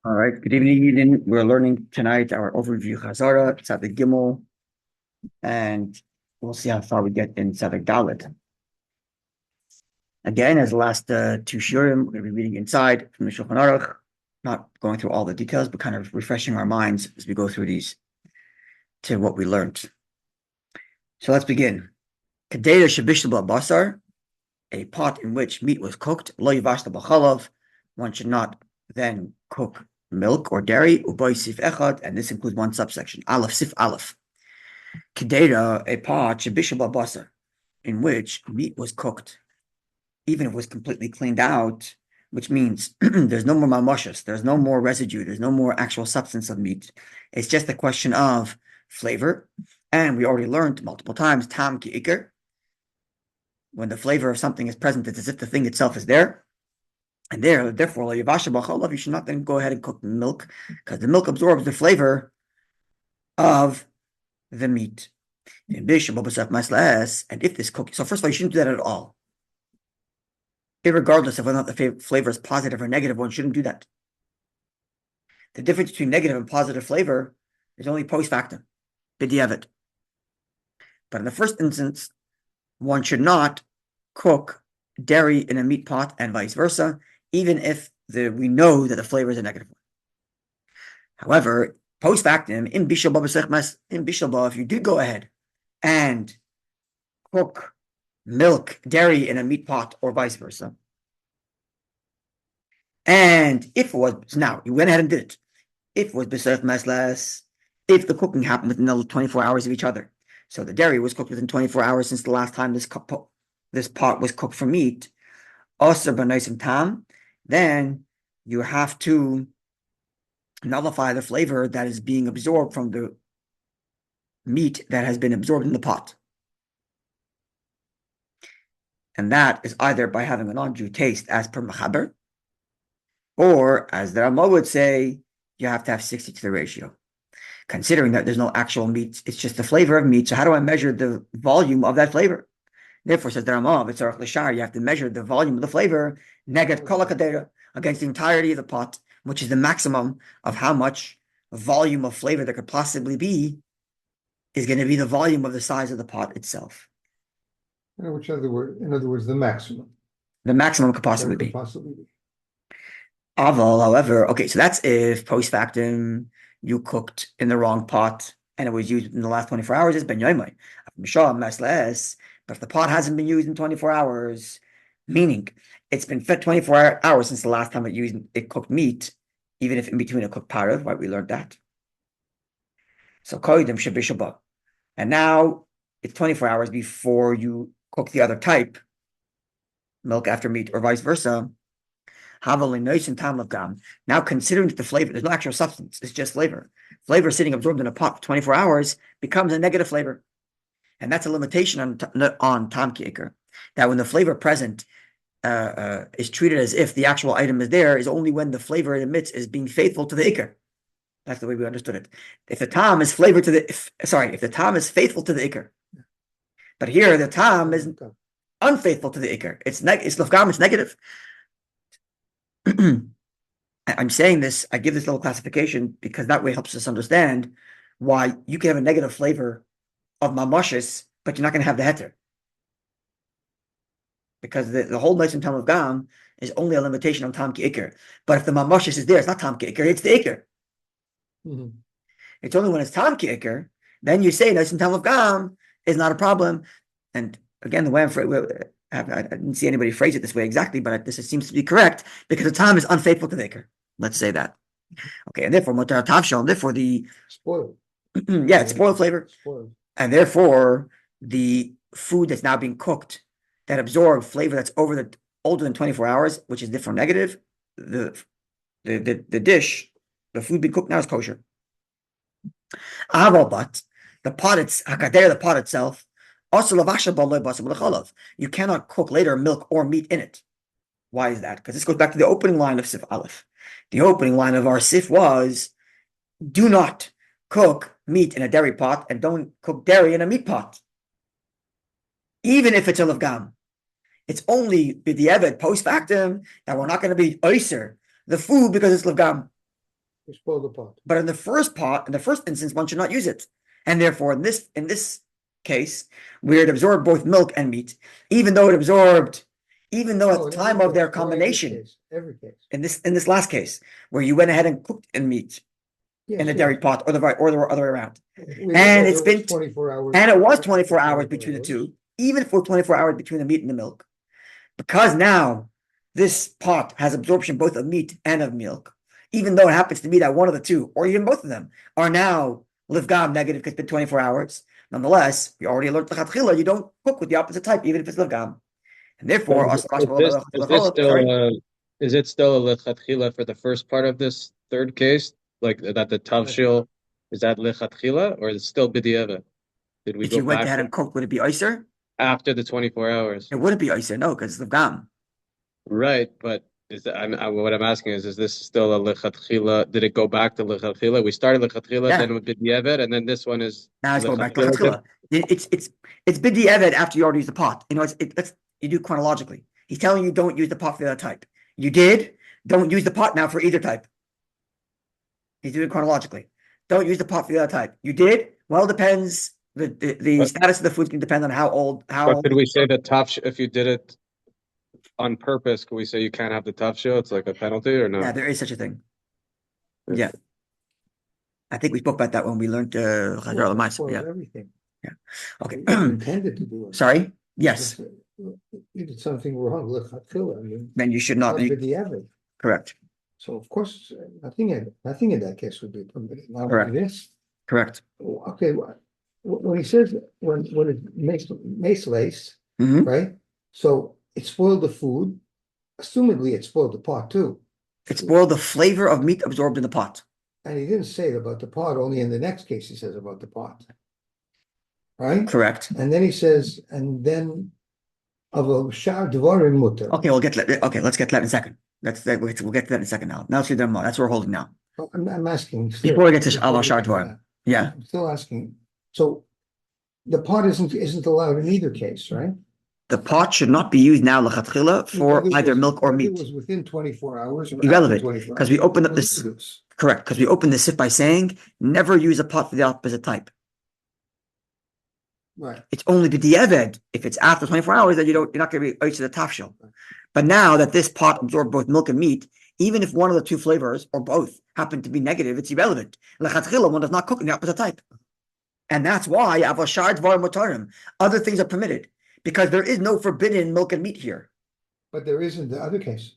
All right. Good evening, Eden. We're learning tonight our overview CHAZZARAH, Tzaddik Gimel, and we'll see how far we get in Tzaddik Dalet. Again, as the last two shiurim, we're going to be reading inside from the Shulchan Aruch, not going through all the details, but kind of refreshing our minds as we go through these to what we learned. So let's begin. Kedera shebishtabla basar, a pot in which meat was cooked, lo yivashta b'chalav, one should not then cook milk or dairy, uboy sif echad, and this includes one subsection, aleph sif aleph. Kedera, a pot, shebishtabla basar, in which meat was cooked, even if it was completely cleaned out, which means there's no more mamashas, there's no more residue, there's no more actual substance of meat. It's just a question of flavor. And we already learned multiple times, tam ki iker. When the flavor of something is present, it's as if the thing itself is there. And therefore, you should not then go ahead and cook milk, because the milk absorbs the flavor of the meat. And if this cooking, so first of all, you shouldn't do that at all. Irregardless of whether or not the flavor is positive or negative, one shouldn't do that. The difference between negative and positive flavor is only post factum, b'diavad. But in the first instance, one should not cook dairy in a meat pot and vice versa, even if we know that the flavor is a negative one. However, post factum, in bishalba, if you did go ahead and cook milk, dairy in a meat pot or vice versa, and if it was, now you went ahead and did it, if it was b'seich mesles, if the cooking happened within the 24 hours of each other, so the dairy was cooked within 24 hours since the last time this pot was cooked for meat, osir b'nosim tam, then you have to nullify the flavor that is being absorbed from the meat that has been absorbed in the pot. And that is either by having a non-Jew taste as per Mechaber, or as the Rama would say, you have to have 60 to the ratio. Considering that there's no actual meat, it's just the flavor of meat. So how do I measure the volume of that flavor? Therefore, says the Rama, you have to measure the volume of the flavor negat kol hakadera, against the entirety of the pot, which is the maximum of how much volume of flavor there could possibly be, is going to be the volume of the size of the pot itself. In other words, the maximum. The maximum could possibly be. Aval, however, okay, so that's if post factum you cooked in the wrong pot and it was used in the last 24 hours, it's ben yoimai. But if the pot hasn't been used in 24 hours, meaning it's been fed 24 hours since the last time it cooked meat, even if in between it cooked parav, right? We learned that. So koidim shabishaba. And now it's 24 hours before you cook the other type, milk after meat, or vice versa. Now, considering that the flavor, there's no actual substance, it's just flavor. Flavor sitting absorbed in a pot for 24 hours becomes a negative flavor. And that's a limitation on tam ki iker, that when the flavor present is treated as if the actual item is there, is only when the flavor it emits is being faithful to the iker. That's the way we understood it. If the tam is faithful to the iker, but here the tam is unfaithful to the iker. It's lafgam, it's negative. I'm saying this, I give this little classification because that way helps us understand why you can have a negative flavor of mamashis, but you're not going to have the heter. Because the whole nice and tam of gam is only a limitation on tam ki iker. But if the mamashis is there, it's not tam ki iker, it's the iker. Mm-hmm. It's only when it's tam ki iker, then you say nice and tam of gam is not a problem. And again, the way I didn't see anybody phrase it this way exactly, but this seems to be correct because the tam is unfaithful to the iker. Let's say that. Okay, and therefore motar tavshal, and therefore the spoiled. Yeah, it's spoiled flavor. And therefore the food that's now being cooked that absorbed flavor that's older than 24 hours, which is different negative, the dish, the food being cooked now is kosher. But the pot itself, you cannot cook later milk or meat in it. Why is that? Because this goes back to the opening line of Sif Aleph. The opening line of our Sif was, do not cook meat in a dairy pot and don't cook dairy in a meat pot. Even if it's a lefgam. It's only b'diavad, post factum, that we're not going to be oyser the food because it's lefgam. You spoil the pot. But in the first instance, one should not use it. And therefore, in this case, where it absorbed both milk and meat, even though at No, the in time every of their case, or combination, every case. in this last case, where you went ahead and cooked in meat in the Yes, dairy yes. pot or the other way around. We know And that it's there was been 24 hours. And it was after 24 hours 24 between the hours. two, even for 24 hours between the meat and the milk. Because now this pot has absorption both of meat and of milk, even though it happens to be that one of the two, or even both of them, are now livgam negative because it's been 24 hours. Nonetheless, we already learned lechatchila, you don't cook with the opposite type, even if it's livgam. And therefore, Is it still a lechatchila for the first part of this third case, like that the tavshil is that lechatchila, or is it still b'diavad? Did we if go you went back ahead and cooked, would it be iser? after the 24 hours? It wouldn't be iser, no, because it's livgam. Right, but what I'm asking is this still a lechatchila? Did it go back to lechatchila? We started lechatchila, Yeah. then with b'diavad, and then this one is Now it's going back to lechatchila. lechatchila. It's b'diavad after you already used the pot. You know, you do chronologically. He's telling you don't use the pot for the other type. You did. Don't use the pot now for either type. He's doing it chronologically. Don't use the pot for the other type. You did. Well, depends. The status of the food can depend on how old. But could we say that if you did it on purpose, could we say you can't have the tavshil? It's like a penalty, or no? Yeah, there is such a thing. Yeah. I think we spoke about that when we learned CHAZZARAH L'maisa. Spoils Yeah. everything. Yeah. Okay. You intended to do it. Sorry. Yes. You did something wrong. Lechatchila. I mean, Then you should not. b'diavad. Correct. So of course, nothing in that case would be permitted. Not Correct. only this. Correct. Okay, when he says when it makes mace lace, Mhm. right? So it spoiled the food. Assumedly, it spoiled the pot too. It spoiled the flavor of meat absorbed in the pot. And he didn't say it about the pot. Only in the next case he says about the pot. Right? Correct. And then he says, and then of a shar dvarim mutter. Okay, let's get that in a second. We'll get to that in a second now. Now see them. That's what we're holding now. I'm asking Before we get to al shar dvarim. Yeah. I'm still asking. So the pot isn't allowed in either case, right? The pot should not be used now lechatchila for either milk or meat. It was within 24 hours. Or Irrelevant, after 24 because we hours. opened up this. Correct, because we opened the sip by saying never use a pot for the opposite type. Right. It's only b'diavad. If it's after 24 hours, then you're not going to be out to the tafshil. But now that this pot absorbed both milk and meat, even if one of the two flavors or both happen to be negative, it's irrelevant. Lechatchila, one does not cook in the opposite type. And that's why avashar dvar mutarim. Other things are permitted because there is no forbidden milk and meat here. But there is in the other case.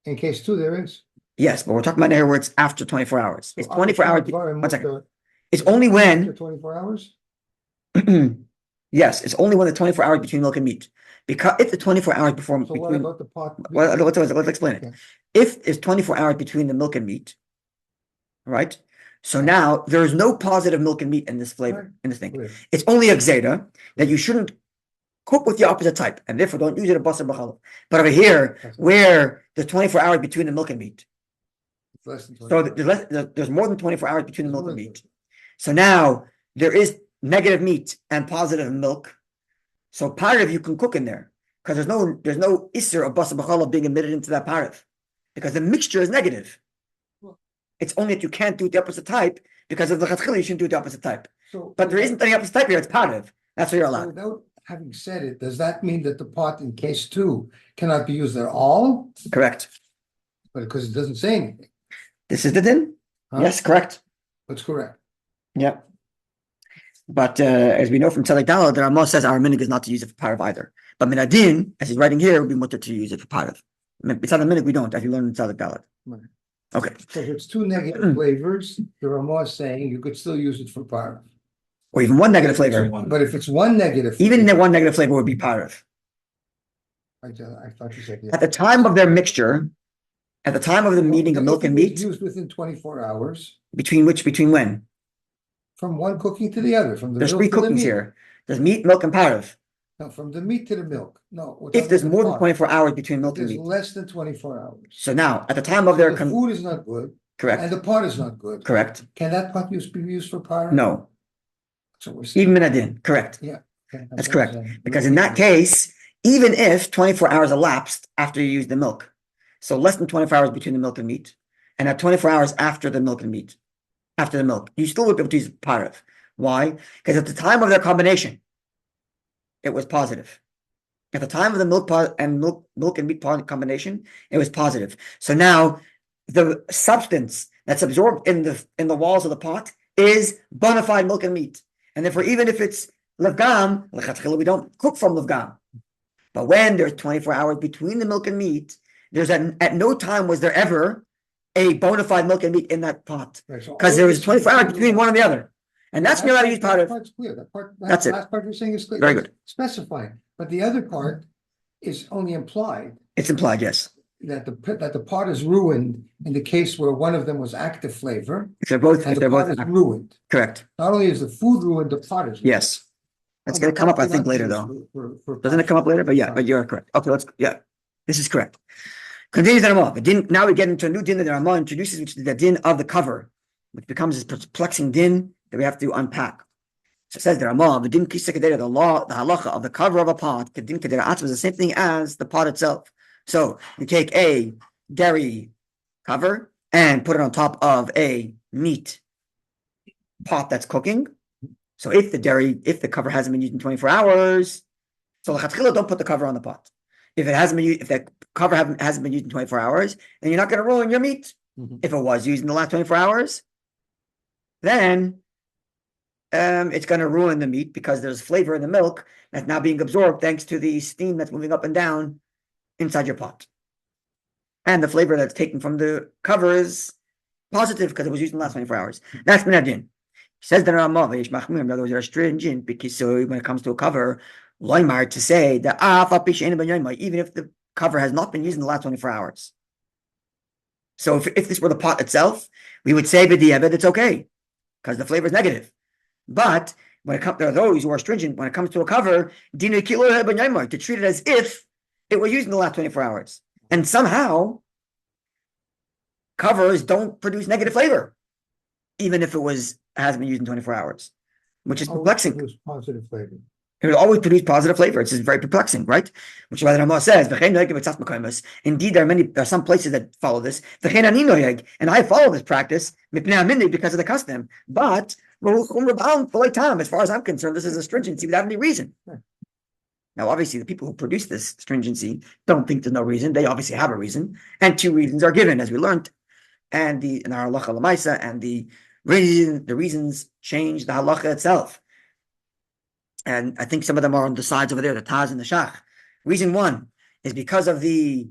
In case two, there is. Yes, but we're talking about here where it's after 24 hours. It's So 24 hours. Dvarim One second. mutter It's only after when 24 hours. yes, it's only when the 24 hours between milk and meat. Because if the 24 hours before So what between about the pot? well, let's explain it. Okay. If it's 24 hours between the milk and meat, right? So now there's no positive milk and meat in this flavor, Right. in this thing. Clear. It's only a gzeda that you shouldn't cook with the opposite type, and therefore don't use it at basar b'challah. But over here, That's right. where there's 24 hours between the milk and meat, It's less than 24 so hours. there's more than 24 hours between the There's milk and more than meat. So now there is negative meat and positive milk. So parav you can cook in there because there's no isser of basar b'challah being emitted into that parav because the mixture is negative. It's only that you can't do it the opposite type because of the lechatchila you shouldn't do it the opposite type. So, But there isn't any opposite type here. It's parav. That's what you're so allowed. without having said it, does that mean that the pot in case two cannot be used at all? Correct. But because it doesn't say anything. This is the din. Huh? Yes, correct. That's correct. Yep. But as we know from Tzaddik Dalad, the Ramah says our minig is not to use it for parav either. But minadin, as he's writing here, would be mutter to use it for parav. It's not a minig we don't, as you learn in Tzaddik Dalad. Right. Okay. So if it's two negative flavors, the Ramah is saying you could still use it for parav. Or even one negative flavor. But if it's one negative, Even the one negative flavor would be parav. I thought you said. At the time of their mixture, at the time of the meeting of milk and If it meat, was used within 24 hours, between when? from one cooking to the other, from the There's milk three to the cookings meat. here. There's meat, milk, and parav. No, from the meat to the milk. No. we're If there's talking more about than pot. 24 hours between If milk and there's meat. less than 24 hours. So now, at the time of their The food is not good. correct, And the pot is not good. correct. Can that pot be used for parav? No, So we're saying. even minadin, correct. Yeah. Okay, That's what I'm correct. saying. Because in that case, even if 24 hours elapsed after you use the milk, so less than 24 hours between the milk and meat, and at 24 hours after the milk and meat, after the milk, you still would be able to use parav. Why? Because at the time of their combination, it was positive. At the time of the milk and meat combination, it was positive. So now the substance that's absorbed in the walls of the pot is bona fide milk and meat. And therefore, even if it's levgam, we don't cook from levgam. But when there's 24 hours between the milk and meat, there's at no time was there ever a bona fide milk and meat in that pot. Right, so Because all there of was this 24 is hours between one and the other. And that's when you're allowed to use that powder. part's clear. That's it. Last part you're saying is clear. Very It's good. Specifying, but the other part is only implied It's implied, yes. that the pot is ruined in the case where one of them was active flavor If they're both, and if the they're pot both is ruined. correct. Not only is the food ruined, the pot is ruined. Yes. That's going to come up, I think, later, though. Doesn't it come up later? But yeah, but you're correct. Okay, this is correct. Continues the Ramah. Now we get into a new din that the Ramah introduces, which is the din of the cover, which becomes this perplexing din that we have to unpack. So it says the Ramah, the din kisakadera, the law, the halacha of the cover of a pot, the din kadera atzma is the same thing as the pot itself. So you take a dairy cover and put it on top of a meat pot that's cooking. So if the cover hasn't been used in 24 hours, so don't put the cover on the pot. If the cover hasn't been used in 24 hours, then you're not going to ruin your meat. If it was used in the last 24 hours, then it's going to ruin the meat because there's flavor in the milk that's now being absorbed thanks to the steam that's moving up and down inside your pot. And the flavor that's taken from the cover is positive because it was used in the last 24 hours. That's minadin. Says the Ramah, in other words, they're stringent because when it comes to a cover, Loimar to say that even if the cover has not been used in the last 24 hours. So if this were the pot itself, we would say b'diavad it's okay because the flavor is negative. But when it comes, there are those who are stringent when it comes to a cover, to treat it as if it was used in the last 24 hours. And somehow covers don't produce negative flavor, even if it has been used in 24 hours, which is perplexing. It was positive flavor. It will always produce positive flavor. It's just very perplexing, right? Which is why the Ramah says, indeed, there are some places that follow this. And I follow this practice because of the custom. But as far as I'm concerned, this is a stringency without any reason. Now, obviously, the people who produce this stringency don't think there's no reason. They obviously have a reason. And two reasons are given, as we learned. And in our halacha l'maisa, and the reasons change the halacha itself. And I think some of them are on the sides over there, the Taz and the Shach. Reason one is because of the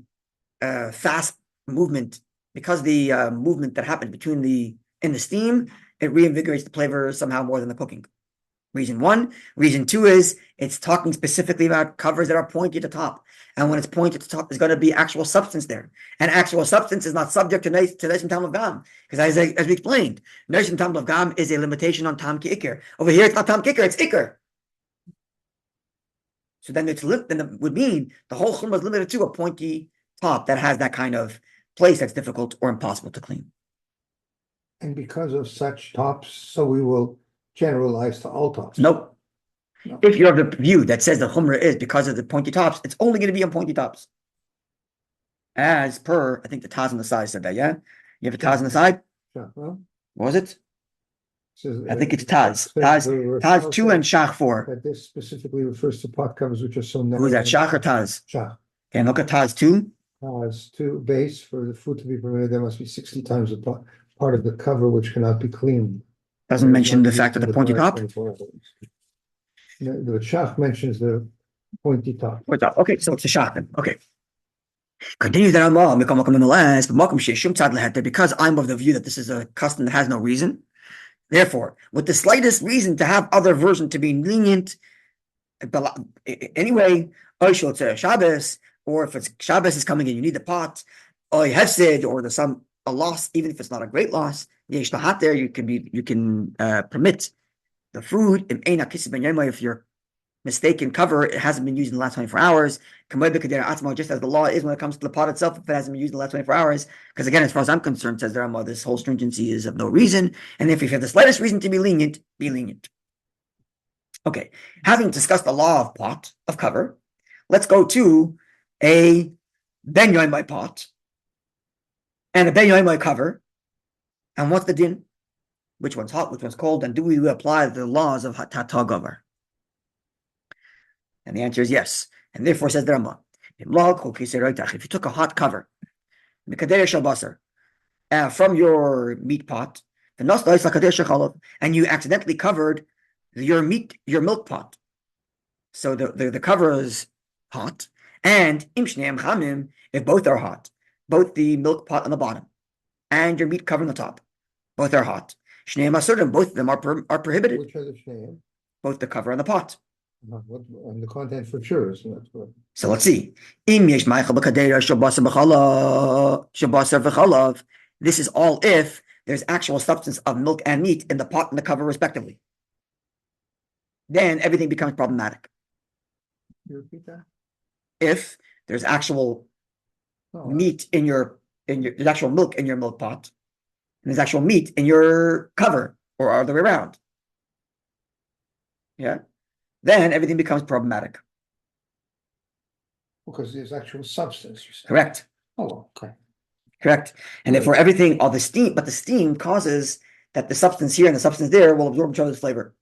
fast movement, because the movement that happens in the steam, it reinvigorates the flavor somehow more than the cooking. Reason one. Reason two is it's talking specifically about covers that are pointy at the top. And when it's pointy at the top, there's going to be actual substance there. And actual substance is not subject to Neish and Tam of Gam. Because as we explained, Neish and Tam of Gam is a limitation on Tam Ki Iker. Over here, it's not Tam Ki Iker, it's Iker. So then it would mean the whole chumrah is limited to a pointy top that has that kind of place that's difficult or impossible to clean. And because of such tops, so we will generalize to all tops. Nope. No. If you have the view that says the chumrah is because of the pointy tops, it's only going to be on pointy tops. As per, I think the Taz on the side said that, yeah? You have a Taz on the side? Yeah, well, What was it? says, I think it's Taz. Taz 2 and Shach 4. That this specifically refers to pot covers which are so narrow. Who is that, Shach or Taz? Shach. Okay, look at Taz 2. Taz 2 base for the food to be permitted, there must be 60 times the part of the cover which cannot be cleaned. Doesn't mention the fact of the pointy top. The Shach mentions the pointy top. Okay, so it's a Shach then. Okay. Continues that nonetheless, but because I'm of the view that this is a custom that has no reason. Therefore, with the slightest reason to have other version to be lenient, anyway, it's a Shabbos, or if it's Shabbos is coming in, you need the pot, or hefsid, or there's a loss, even if it's not a great loss. There, you can permit the food. If you're mistaken cover, it hasn't been used in the last 24 hours. Just as the law is when it comes to the pot itself, if it hasn't been used in the last 24 hours. Because again, as far as I'm concerned, says the Rambam, this whole stringency is of no reason. And if you have the slightest reason to be lenient, be lenient. Okay, having discussed the law of pot, of cover, let's go to a ben yoimai pot. and a ben yoimai cover. And what's the din? Which one's hot, which one's cold, and do we apply the laws of Hatata Govar? And the answer is yes. And therefore, says the Rambam, if you took a hot cover, from your meat pot, and you accidentally covered your milk pot. So the cover is hot, and if both are hot, both the milk pot on the bottom and your meat cover on the top, both are hot. Both of them are prohibited. Which are the shneim? Both the cover and the pot. What, and the content for sure is not good. So let's see. This is all if there's actual substance of milk and meat in the pot and the cover, respectively. Then everything becomes problematic. You repeat that? If there's actual meat there's actual milk in your milk pot, and there's actual meat in your cover, or other way around. Yeah. Then everything becomes problematic. Because there's actual substance, you say. Correct. Oh, okay. Correct. And therefore everything, all the steam, but the steam causes that the substance here and the substance there will absorb each other's flavor.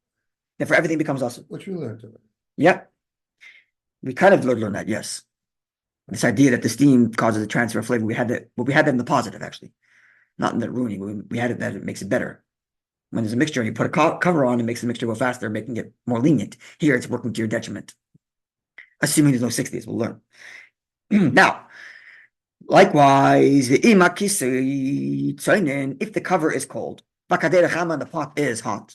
Therefore everything becomes awesome. What you learned of it. Yeah. We kind of learned that, yes. This idea that the steam causes a transfer of flavor, we had that in the positive, actually. Not in the ruining. We had it that it makes it better. When there's a mixture and you put a cover on, it makes the mixture go faster, making it more lenient. Here, it's working to your detriment. Assuming there's no 60s, we'll learn. Now, likewise, if the cover is cold, and the pot is hot,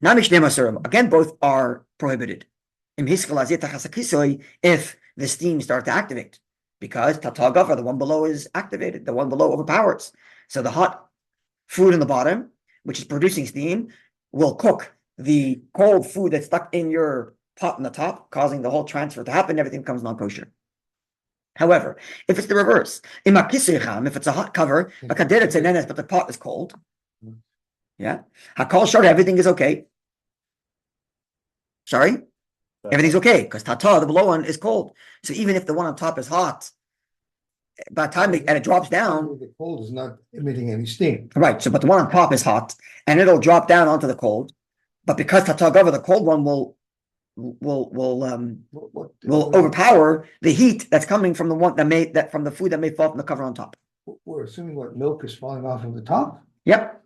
again, both are prohibited. If the steam starts to activate, because tatagav, the one below, is activated, the one below overpowers. So the hot food in the bottom, which is producing steam, will cook the cold food that's stuck in your pot on the top, causing the whole transfer to happen. Everything becomes non-kosher. However, if it's the reverse, if it's a hot cover, but the pot is cold, yeah, everything is okay. Sorry? Everything's okay, because tata, the below one, is cold. So even if the one on top is hot, by the time it drops down, the cold is not emitting any steam. Right. So, but the one on top is hot, and it'll drop down onto the cold. But because tatagav, the cold one will overpower the heat that's coming from the one from the food that may fall from the cover on top. We're assuming what milk is falling off of the top. Yep.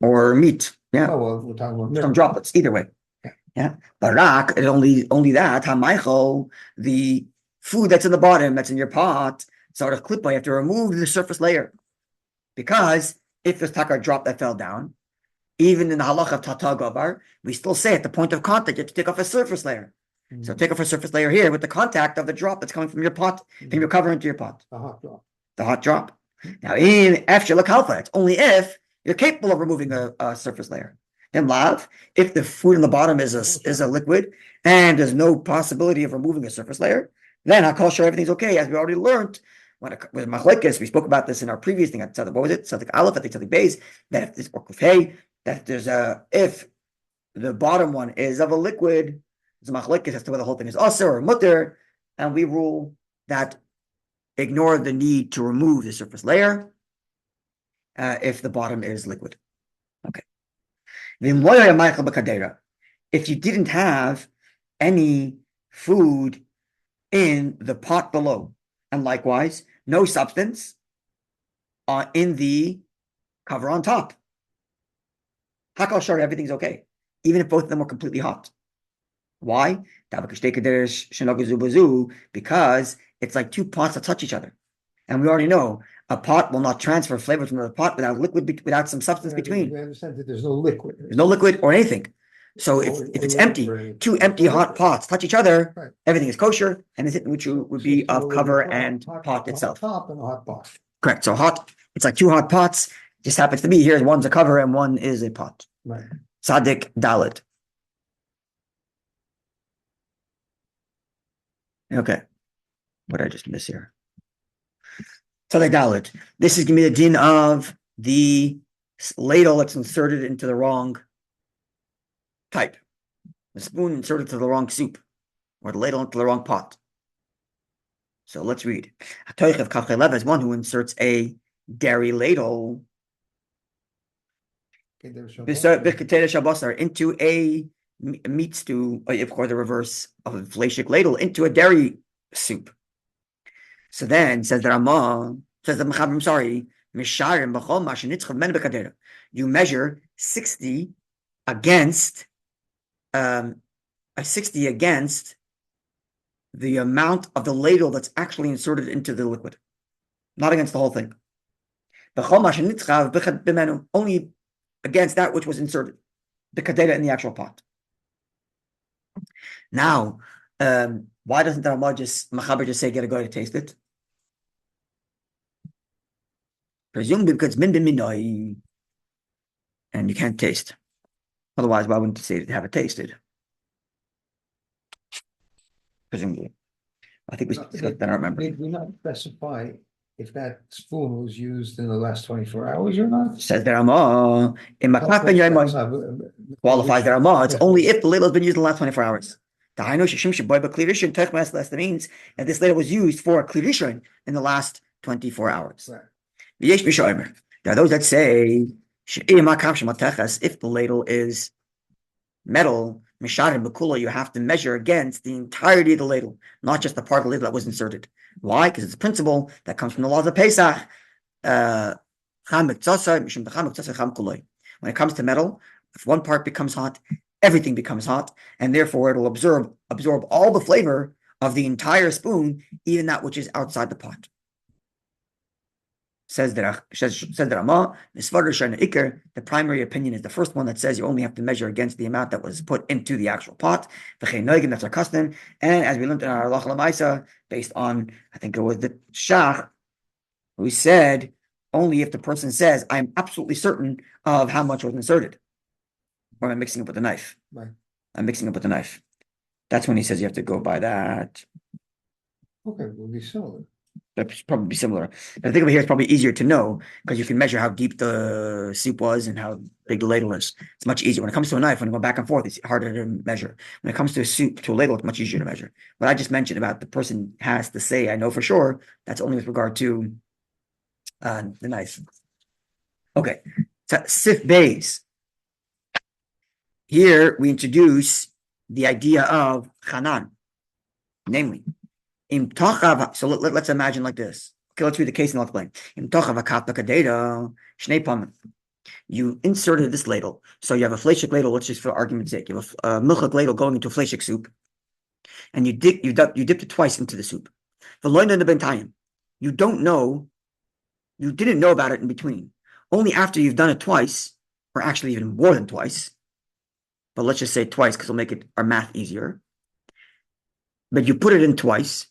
Or meat. Yeah. Oh well, we're talking about milk. Some droplets. Either way. Yeah. Barak, only that Hamichael, the food that's in the bottom, that's in your pot, sort of clip, you have to remove the surface layer. Because if there's takar drop that fell down, even in the halach of tatagavar, we still say at the point of contact, you have to take off a surface layer. Mm-hmm. So take off a surface layer here with the contact of the drop that's coming from your pot, from your cover into your pot. The hot drop. The hot drop. Now, in after lakalfa, it's only if you're capable of removing a surface layer. In lav, if the food in the bottom is a liquid and there's no possibility of removing a surface layer, then I'll call sure everything's okay, as we already learned. With machlekes, we spoke about this in our previous thing. What was it? Something aleph, I think something beis. That if this or kufay, that there's if the bottom one is of a liquid, it's a machlekes as to whether the whole thing is aser or mutter, and we rule that ignore the need to remove the surface layer if the bottom is liquid. Okay. If you didn't have any food in the pot below, and likewise, no substance in the cover on top, Hakal Shar, everything's okay, even if both of them were completely hot. Why? Because it's like two pots that touch each other. And we already know a pot will not transfer flavor from another pot without some substance between. We understand that there's no liquid. There's no liquid or anything. So if it's empty, two empty hot pots touch each other, right, everything is kosher, and anything which would be of cover and pot itself. Top and a hot pot. Correct. So hot, it's like two hot pots. Just happens to be here. One's a cover and one is a pot. Right. Tzaddik Dalet. Okay. What did I just miss here? Tzaddik Dalet. This is going to be the din of the ladle that's inserted into the wrong type. The spoon inserted to the wrong soup, or the ladle into the wrong pot. So let's read. Hatoichev Kaf Chelev is one who inserts a dairy ladle Okay, there's Shabbat. into a meat stew, or of course the reverse of a fleishik ladle, into a dairy soup. So then says the Ramah, says the Mechaber, I'm sorry, Misharim b'chol ma shenitzchav men b'kadera. You measure 60 against a 60 against the amount of the ladle that's actually inserted into the liquid, not against the whole thing. B'chol ma shenitzchav b'menu, only against that which was inserted, the kadera in the actual pot. Now, why doesn't the Ramah Mechaber just say get a guy to taste it? Presumably because it's min bin minoi, and you can't taste. Otherwise, why wouldn't you say to have it tasted? Presumably. I think we discussed that, I don't remember. Did we not specify if that spoon was used in the last 24 hours or not? Says the Ramah, in Makap ben Yaimon, qualifies the Ramah, it's only if the ladle has been used in the last 24 hours. That means that this ladle was used for a klirishin in the last 24 hours. Right. There are those that say, if the ladle is metal, you have to measure against the entirety of the ladle, not just the part of the ladle that was inserted. Why? Because it's a principle that comes from the laws of Pesach. When it comes to metal, if one part becomes hot, everything becomes hot, and therefore it will absorb all the flavor of the entire spoon, even that which is outside the pot. Says the Ramah, the primary opinion is the first one that says you only have to measure against the amount that was put into the actual pot. That's our custom. And as we learned in our Halacha L'Maisa, based on, I think it was the Shach, we said only if the person says, I'm absolutely certain of how much was inserted. Or I'm mixing it with a knife. Right. I'm mixing it with a knife. That's when he says you have to go by that. Okay, it will be similar. That's probably similar. But I think over here it's probably easier to know because you can measure how deep the soup was and how big the ladle is. It's much easier. When it comes to a knife, when you go back and forth, it's harder to measure. When it comes to a soup, to a ladle, it's much easier to measure. What I just mentioned about the person has to say, I know for sure, that's only with regard to the knife. Okay. So sif bays. Here we introduce the idea of chanan, namely, so let's imagine like this. Okay, let's read the case and I'll explain. You inserted this ladle. So you have a fleishik ladle, let's just for argument's sake, you have a milchik ladle going into a fleishik soup, and you dipped it twice into the soup. You didn't know about it in between. Only after you've done it twice, or actually even more than twice, but let's just say twice because it'll make our math easier. But you put it in twice,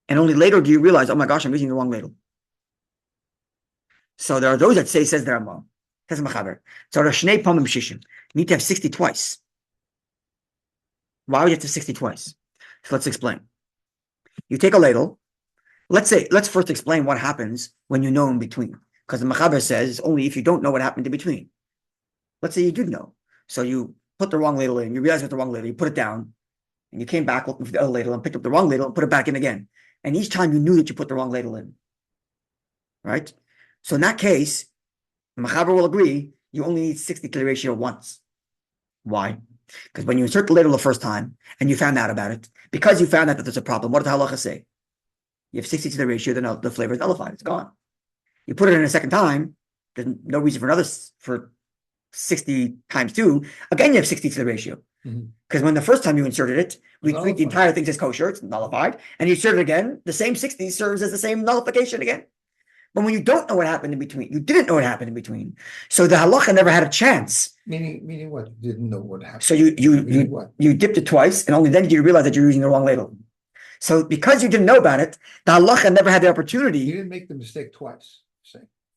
and only later do you realize, oh my gosh, I'm using the wrong ladle. So there are those that say, says the Ramah, says Mechaber. So there are shnei pamim shishim. You need to have 60 twice. Why would you have to have 60 twice? So let's explain. You take a ladle. Let's first explain what happens when you know in between. Because the Mechaber says only if you don't know what happened in between. Let's say you did know. So you put the wrong ladle in, you realize it's the wrong ladle, you put it down, and you came back looking for the other ladle and picked up the wrong ladle and put it back in again. And each time you knew that you put the wrong ladle in. Right? So in that case, Mechaber will agree, you only need 60 to the ratio once. Why? Because when you insert the ladle the first time and you found out about it, because you found out that there's a problem, what does the halacha say? You have 60 to the ratio, then the flavor is nullified. It's gone. You put it in a second time, there's no reason for 60 times 2. Again, you have 60 to the ratio. Because when the first time you inserted it, we treat the entire thing as kosher, it's nullified, and you insert it again, the same 60 serves as the same nullification again. But when you don't know what happened in between, you didn't know what happened in between. So the halacha never had a chance. Meaning what? You didn't know what happened. So you dipped it twice, and only then did you realize that you're using the wrong ladle. So because you didn't know about it, the halacha never had the opportunity. You didn't make the mistake twice.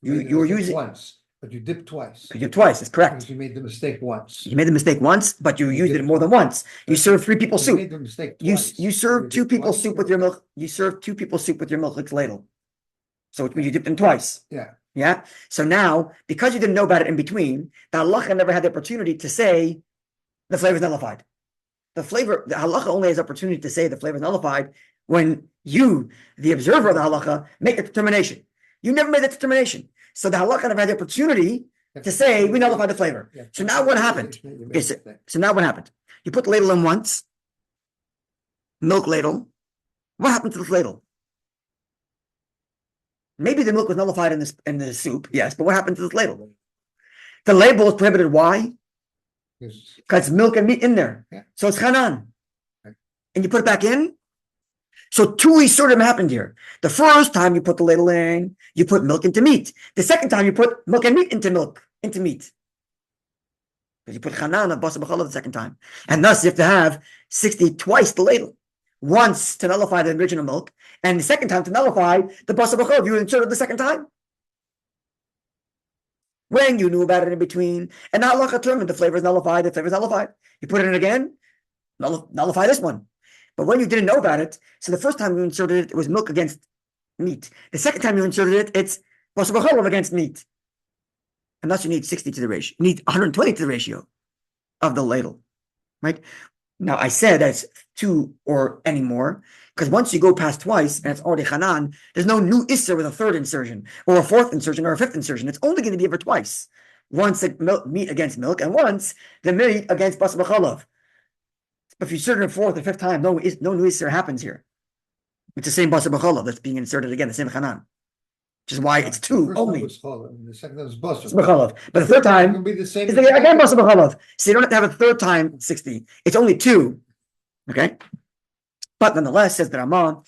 You were using once, but you dipped twice. You dipped twice. That's correct. Because you made the mistake once. You made the mistake once, but you used it more than once. You served 3 people soup. You made the mistake twice. You served 2 people soup with your milk. You served 2 people soup with your milk ladle. So which means you dipped them twice. Yeah. Yeah. So now, because you didn't know about it in between, the halacha never had the opportunity to say the flavor is nullified. The halacha only has opportunity to say the flavor is nullified when You, the observer of the halacha, make a determination. You never made that determination. So the halacha never had the opportunity to say, we nullify the flavor. So now what happened? Okay, so now what happened? You put the ladle in once, milk ladle. What happened to this ladle? Maybe the milk was nullified in the soup, yes, but what happened to this ladle? The label is prohibited. Why? Because milk and meat in there. Yeah. So it's chanan. Right. And you put it back in. So two isurim happened here. The first time you put the ladle in, you put milk into meat. The second time you put milk and meat into meat. Because you put chanan of basar b'chalav the second time. And thus you have to have 60 twice the ladle. Once to nullify the original milk, and the second time to nullify the basar b'chalav you inserted the second time. When you knew about it in between, and now Allah determined the flavor is nullified, You put it in again, nullify this one. But when you didn't know about it, so the first time you inserted it, it was milk against meat. The second time you inserted it, it's basar b'chalav against meat. And thus you need 60 to the ratio. You need 120 to the ratio of the ladle, right? Now I said that's 2 or any more, because once you go past twice and it's already chanan, there's no new isser with a third insertion or a fourth insertion or a fifth insertion. It's only going to be ever twice. Once the meat against milk, and once the meat against basar b'chalav. But if you insert it a fourth or fifth time, no new isser happens here. It's the same basar b'chalav that's being inserted again, the same chanan. Which is why it's 2 only. The second time was basar B'chalav. But the third time can be the same. is again basar b'chalav. So you don't have to have a third time 60. It's only 2. Okay? But nonetheless, says the Ramah,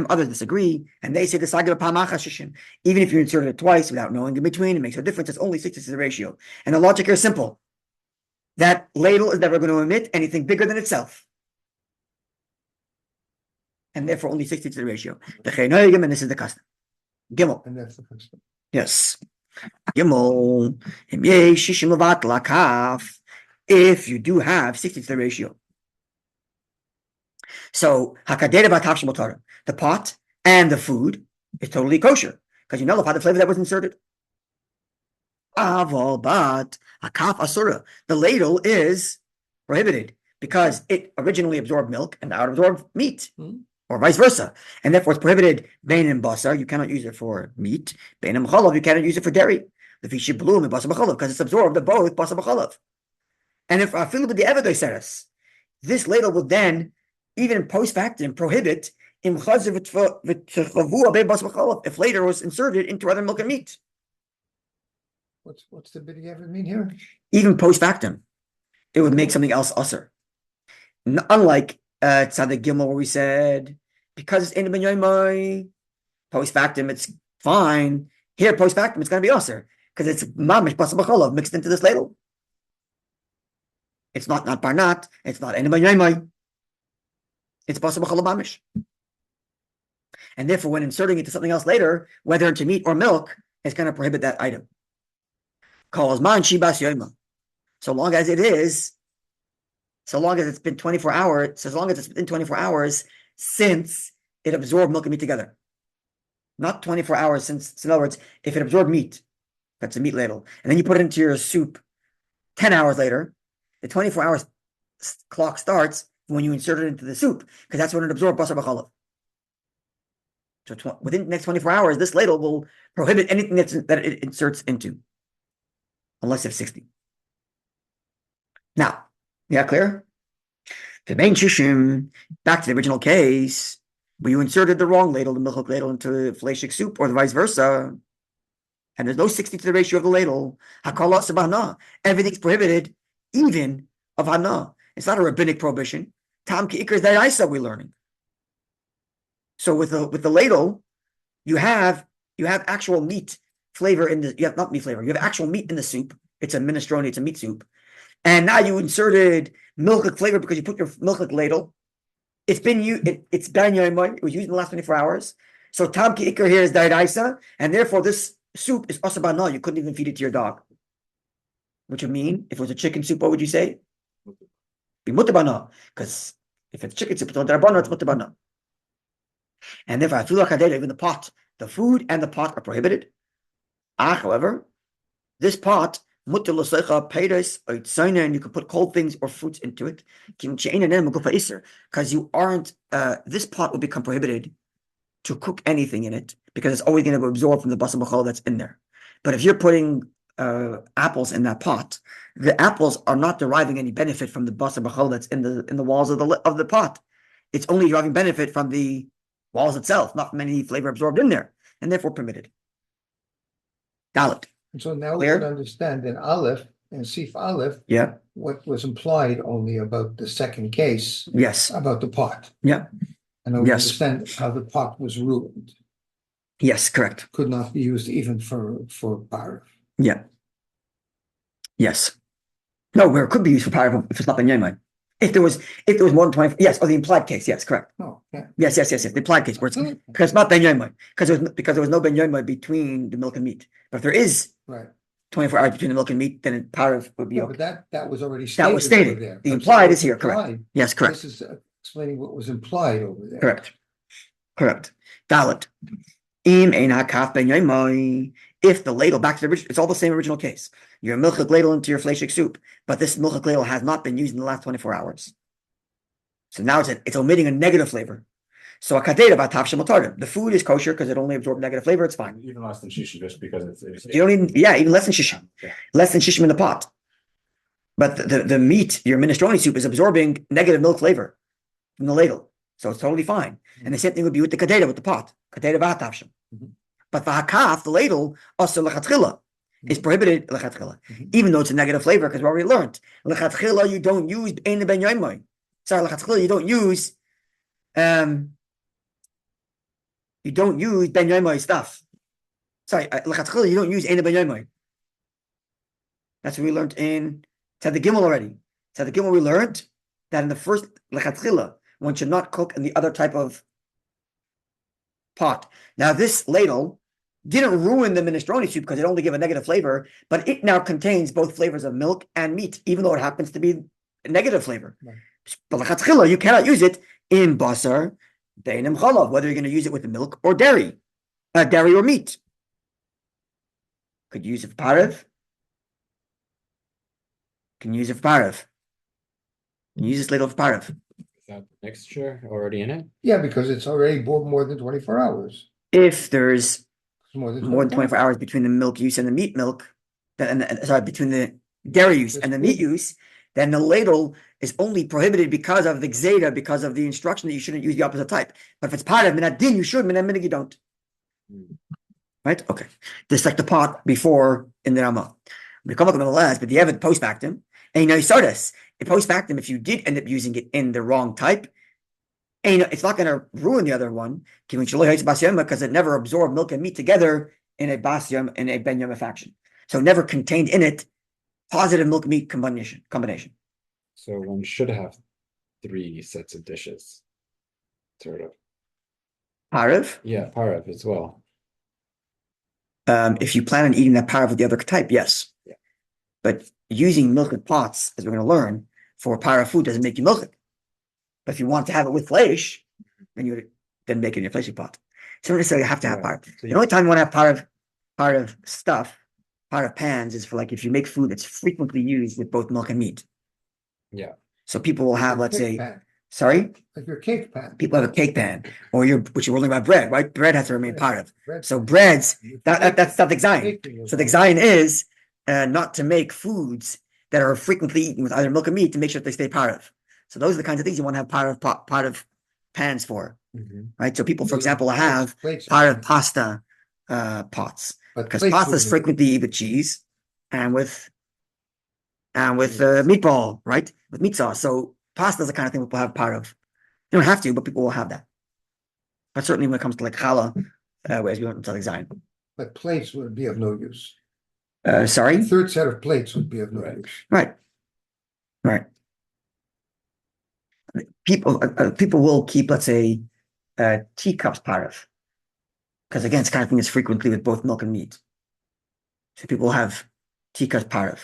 others disagree, and they say the saga even if you inserted it twice without knowing in between, it makes no difference. It's only 60 to the ratio. And the logic here is simple. That ladle is never going to emit anything bigger than itself. And therefore only 60 to the ratio. And this is the custom. Gimel. And that's the custom. Yes. Gimel. If you do have 60 to the ratio. So the pot and the food is totally kosher because you nullify the flavor that was inserted. But the ladle is prohibited because it originally absorbed milk and now it absorbed meat, or vice versa, and therefore it's prohibited. Bein and basar, you cannot use it for meat. Bein and chalav, you cannot use it for dairy. The fish bloom and basar b'chalav because it's absorbed in both basar b'chalav. And if afilu b'di'evad seres, this ladle will then even post factum prohibit if later was inserted into other milk and meat. What's the biddy ever mean here? Even post factum, it would make something else usser. Unlike Tzaddik Gimel, where we said because it's in the benyoymai, post factum it's fine. Here, post factum it's going to be usser because it's mamish basar b'chalav mixed into this ladle. It's not parnat. It's not in the benyoymai. It's basar b'chalav mamish. And therefore, when inserting it to something else later, whether into meat or milk, it's going to prohibit that item. Calls man shibas yoima. So long as it's been 24 hours, so as long as it's been 24 hours since it absorbed milk and meat together. Not 24 hours since, so in other words, if it absorbed meat, that's a meat ladle, and then you put it into your soup 10 hours later, the 24 hours clock starts when you insert it into the soup, because that's when it absorbed basar b'chalav. So within the next 24 hours, this ladle will prohibit anything that it inserts into, unless you have 60. Now, yeah, clear? The main shishim, back to the original case, where you inserted the wrong ladle, the milk ladle, into fleishik soup, or the vice versa, and there's no 60 to the ratio of the ladle. Hakala sabana, everything's prohibited, even of hana. It's not a rabbinic prohibition. Tam ki ikar da'isa we're learning. So with the ladle, you have actual meat flavor in the, you have not meat flavor, you have actual meat in the soup. It's a minestrone, it's a meat soup. And now you inserted milk flavor because you put your milk ladle. It's been used, it's ben yoimai, it was used in the last 24 hours. So tam ki ikar here is da'isa, and therefore this soup is asabana. You couldn't even feed it to your dog. Which would mean, if it was a chicken soup, what would you say? Be mutabana. Because if it's chicken soup, it's mutabana. And therefore, even the pot, the food and the pot are prohibited. However, this pot Mutter l'soicha peiros oitzaina, and you could put cold things or fruits into it. Because you aren't, this pot will become prohibited to cook anything in it because it's always going to absorb from the basar b'chol that's in there. But if you're putting apples in that pot, the apples are not deriving any benefit from the basar b'chol that's in the walls of the pot. It's only deriving benefit from the walls itself, not from any flavor absorbed in there, and therefore permitted. Dalit. And so now we Clear? can understand in Aleph, in Sif Aleph, Yeah. what was implied only about the second case, Yes. about the pot. Yeah. And now we Yes. understand how the pot was ruined, Yes. Correct. could not be used even for parav. Yeah. Yes. No, where it could be used for paragraph if it's not ben yomai. If there was more than 20, yes, or the implied case, yes, correct. Oh, yeah. Yes, the implied case where it's because it's not ben yomai, because there was no ben yomai between the milk and meat. But if there is Right. 24 hours between the milk and meat, then paragraph would be Yeah, okay. but that was already stated. That was over stated. there. The I'm implied saying is here, what's correct. implied. Yes, correct. This is explaining what was implied over there. Correct. Dalit. Im ein hakaf ben yomai. If the ladle, back to the original, it's all the same original case. Your milchik ladle into your fleshik soup, but this milchik ladle has not been used in the last 24 hours. So now it's omitting a negative flavor. So a kadeta b'atav shemotardim. The food is kosher because it only absorbed negative flavor. It's fine. Even less than shisha, just because it's You don't even, even less than shishim. Yeah. Less than shishim in the pot. But the meat, your minestrone soup, is absorbing negative milk flavor from the ladle. So it's totally fine. And the same thing would be with the kadeta, with the pot. Kadeta b'atavshim. But the hakaf, the ladle, also lechatchila, is prohibited lechatchila, even though it's a negative flavor, because we already learned lechatchila you don't use ein ben yomai. Sorry, lechatchila you don't use ben yomai stuff. Sorry, lechatchila you don't use ein ben yomai. That's what we learned in Tzad Gimel already. Tzad Gimel we learned that in the first lechatchila one should not cook in the other type of pot. Now this ladle didn't ruin the minestrone soup because it only gave a negative flavor, but it now contains both flavors of milk and meat, even though it happens to be a negative flavor. Right. But l'chatchila, you cannot use it in basar, beinim chalav, whether you're going to use it with the milk or dairy or meat. Could you use it for parav? Can you use it for parav? Can you use this ladle for parav? Is that mixture already in it? Yeah, because it's already more than 24 hours. If there's It's more than more than 24 hours between the milk use and the meat milk, between the dairy use and the meat use, then the ladle is only prohibited because of the gzeda, because of the instruction that you shouldn't use the opposite type. But if it's part of minat din, you should, minat minig, you don't. Right? Okay. Just like the pot before in the Ramah. We come up with the last, but the Evid post factum, and you know, you saw this. The post factum, if you did end up using it in the wrong type, and it's not going to ruin the other one because it never absorbed milk and meat together in a basyam in a ben yoma faction. So it never contained in it positive milk meat combination. So one should have 3 sets of dishes, sort of. Parav. Yeah, parav as well. If you plan on eating that parav with the other type, yes. Yeah. But using milk pots, as we're going to learn, for parav food doesn't make you milk. But if you want to have it with flesh, then you then make it in your fleshy pot. So you don't necessarily have to have parav. So the only time you want to have parav stuff, parav pans, is for like if you make food that's frequently used with both milk and meat. Yeah. So people will have, let's say, pan. sorry? Like your cake pan. People have a cake pan, or which you're rolling about bread, right? Bread has to remain parav. Bread So pan. breads, that's not the design. Baking So the design is not to make foods that are frequently eaten with either milk or meat to make sure that they stay parav. So those are the kinds of things you want to have parav pans for, right? So people, for example, have parav pasta pots because pasta is frequently eaten with cheese and with meatball, right? With meat sauce. So pasta is the kind of thing people have parav. You don't have to, but people will have that. But certainly when it comes to like challah, as we went into design. But plates would be of no use. Sorry? The third set of plates would be of no use. Right. People will keep, let's say, teacups parav, because again, it's kind of thing that's frequently with both milk and meat. So people will have teacups parav.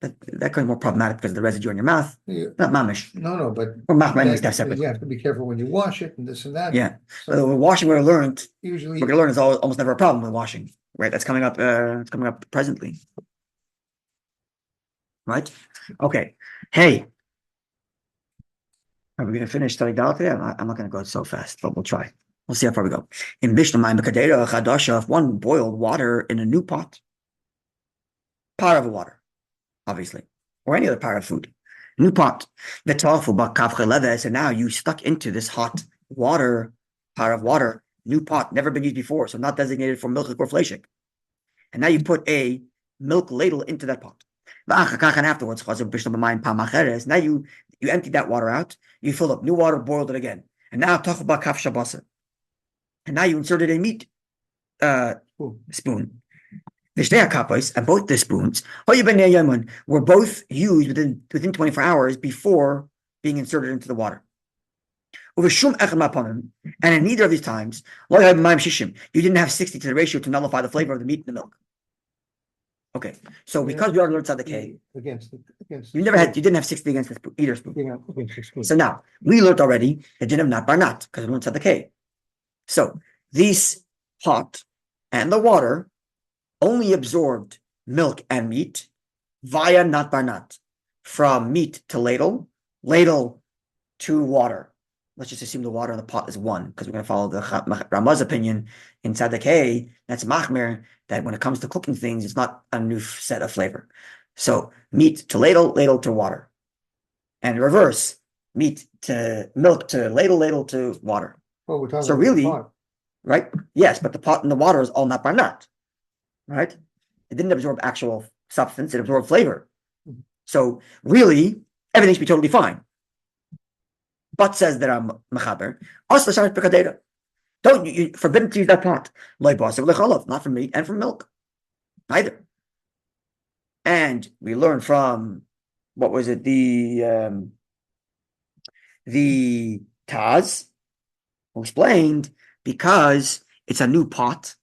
But that could be more problematic because of the residue in your mouth. Yeah. Not mamish. No, but Or mouth remedies to have separate. you have to be careful when you wash it and this and that. Yeah. So So washing, we're learned. usually, We're going to learn is almost never a problem with washing, right? That's coming up. It's coming up presently. right? Okay. Hey, are we going to finish study Dalit today? I'm not going to go so fast, but we'll try. We'll see how far we go. In Mishnah Mayim B'Kadera Chadasha, if one boiled water in a new pot of water, obviously, or any other pot of food, new pot, and now you stuck into this hot water, pot of water, new pot, never been used before, so not designated for milk or fleshik. And now you put a milk ladle into that pot. And afterwards, now you emptied that water out, you filled up new water, boiled it again. And now and now you inserted a meat spoon. And both the spoons were both used within 24 hours before being inserted into the water. And in neither of these times, you didn't have 60 to the ratio to nullify the flavor of the meat and the milk. Okay, so because we already learned tzaddik, against you didn't have 60 against either spoon. Yeah, against the spoon. So now we learned already the din of not bar not because we learned tzaddik. So these pot and the water only absorbed milk and meat via not bar not, from meat to ladle, ladle to water. Let's just assume the water in the pot is one, because we're going to follow the Ramah's opinion in tzaddik. That's machmir, that when it comes to cooking things, it's not a new set of flavor. So meat to ladle, ladle to water, and reverse, meat to milk to ladle, ladle to water. Oh, we're talking So about really, the pot. right? Yes, but the pot and the water is all not bar not, right? It didn't absorb actual substance; it absorbed flavor. So really, everything should be totally fine. But says that I'm mechaber. Don't you forbidden to use that pot? Not from meat and from milk, either. And we learn from what was it? The Taz who explained because it's a new pot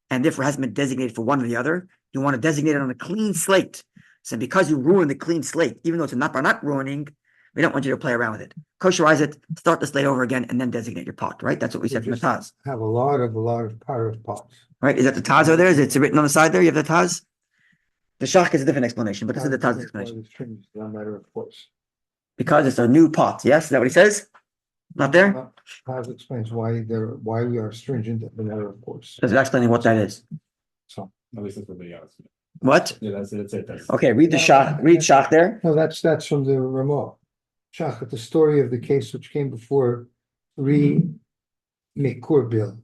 and therefore hasn't been designated for one or the other. You want to designate it on a clean slate. So because you ruin the clean slate, even though it's not ruining, we don't want you to play around with it. Kosherize it, start the slate over again, and then designate your pot, right? That's what we said from the Taz. Have a lot of powder pots. Right? Is that the Taz over there? Is it written on the side there? You have the Taz? The Shach is a different explanation, but this is the Taz explanation. No matter, of course. Because it's a new pot, yes? Is that what he says? Not there? Taz explains why we are stringent at the matter, of course. Does it explain what that is? So At least that's what they asked. What? Yeah, that's it. That's Okay, read the Shach. Read Shach there. no, that's from the Ramah. Shachat, the story of the case which came before 3 Mekur bill.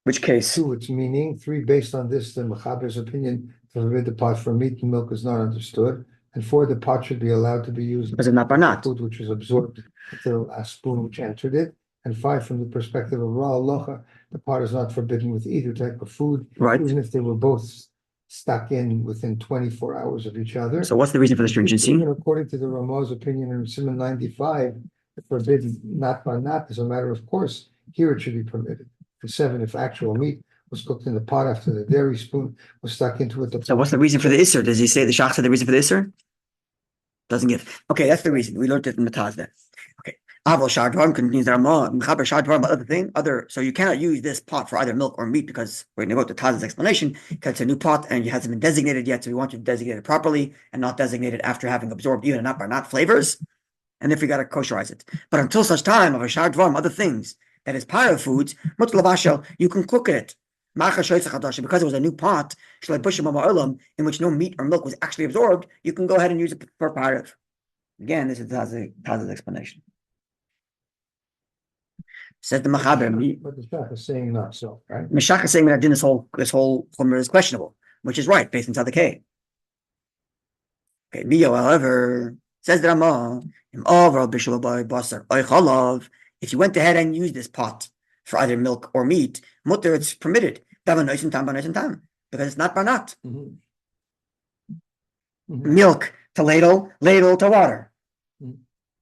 Which case? 2, its meaning. 3, based on this, the Mechaber's opinion to forbid the pot for meat and milk is not understood. And 4, the pot should be allowed to be used Because it's not bar not. food which is absorbed into the last spoon which entered it. And 5, from the perspective of Ra Aloha, the pot is not forbidden with either type of food, Right. even if they were both stuck in within 24 hours of each other. So what's the reason for the stringency? Even according to the Ramah's opinion in Siman 95, the forbidden not by not is a matter of course. Here it should be permitted. For 7, if actual meat was cooked in the pot after the dairy spoon was stuck into it. So what's the reason for the Isser? Does he say the Shach said the reason for the Isser? Doesn't give. Okay, that's the reason. We learned it from the Taz then. Okay. Aval Shadvarm continues the Ramah, Mechaber Shadvarm, so you cannot use this pot for either milk or meat because we're going to go to Taz's explanation because it's a new pot and it hasn't been designated yet. So we want you to designate it properly and not designate it after having absorbed even not flavors. And if we got to kosherize it. But until such time of a Shadvarm, other things that is part of foods, you can cook it. Because it was a new pot in which no meat or milk was actually absorbed, you can go ahead and use it for parav. Again, this is Taz's explanation. Says the Mechaber. But the Shach is saying not so, right? Meshach is saying that this whole chomer is questionable, which is right based on tzaddik. Okay, Mio, however, says the Ramah, if you went ahead and used this pot for either milk or meat, mutter, it's permitted. Because it's not banat. Mhm. Milk to ladle, ladle to water. So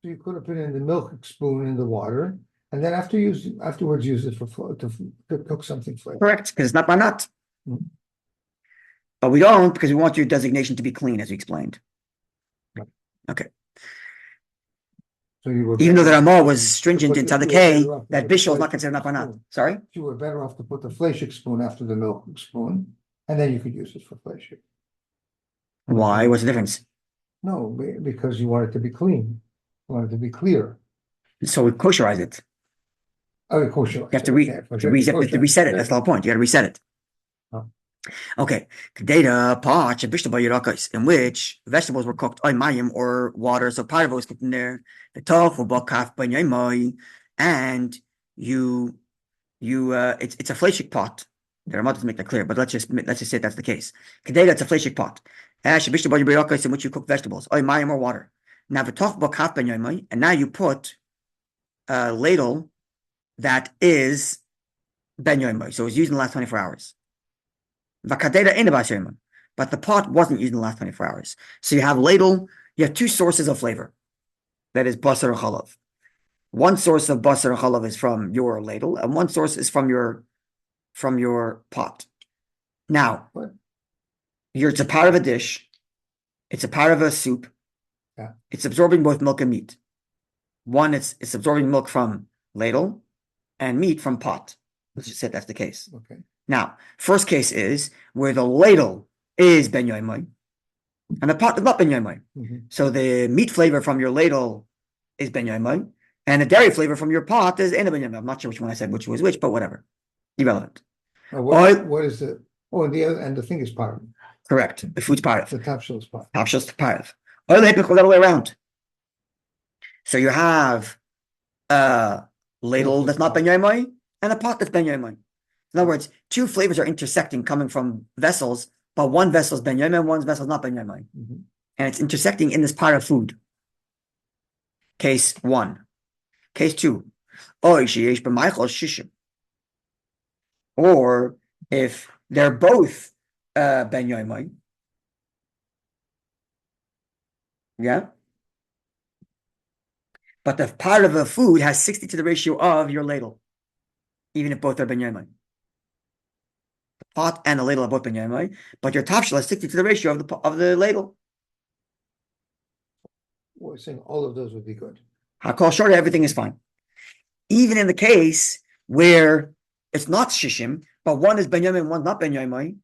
you could have put in the milk spoon in the water, and then afterwards use it to cook something flavored. Correct, because it's not banat. Mhm. But we don't because we want your designation to be clean, as we explained. Right. Okay. So you were Even though the Ramah was stringent But in you were tzaddik, better off that with the bishul is not flake considered not banat. spoon. Sorry? You were better off to put the fleshik spoon after the milk spoon, and then you could use it for fleshik. Why? What's the difference? No, because you want it to be clean. You want it to be clear. So we kosherize it. Oh, kosher. You have to reset it. That's the whole point. You got to reset it. Oh. Okay. Data pot in which vegetables were cooked on mayim or water. So part of it was cooked in there. The tofu bakaf and it's a fleshik pot. The Ramah doesn't make that clear, but let's just say that's the case. Kedera, it's a fleshik pot. In which you cook vegetables, oy mayim or water. Now v'toch bakaf ben and now you put a ladle that is ben yoimai, so it was used in the last 24 hours. Vakadera in the but the pot wasn't used in the last 24 hours. So you have ladle, you have two sources of flavor. That is basar chalav. One source of basar chalav is from your ladle, and one source is from your pot. Now, it's a part of a dish, it's a part of a soup. Yeah. It's absorbing both milk and meat. One, it's absorbing milk from ladle and meat from pot. Let's just say that's the case. Okay. Now, first case is where the ladle is ben yoimai, and the pot is not ben yoimai. So the meat flavor from your ladle is ben yoimai, and the dairy flavor from your pot is ena ben yoimai. I'm not sure which one I said which was which, but whatever. Irrelevant. What is the and the thing is part. Correct. The food's part The of. top shell is part. Top shell's part of. Oil the other way around. So you have a ladle that's not ben yoimai and a pot that's ben yoimai. In other words, two flavors are intersecting coming from vessels, but one vessel is ben yoimai and one vessel is not ben yoimai. And it's intersecting in this part of food. Case one. Case two. Or if they're both ben yoimai. Yeah. But the part of the food has 60 to the ratio of your ladle, even if both are ben yoimai. The pot and the ladle are both ben yoimai, but your top shell has 60 to the ratio of the ladle. We're saying all of those would be good. Hakol short, everything is fine. Even in the case where it's not shishim, but one is ben yoimai and one's not ben yoimai.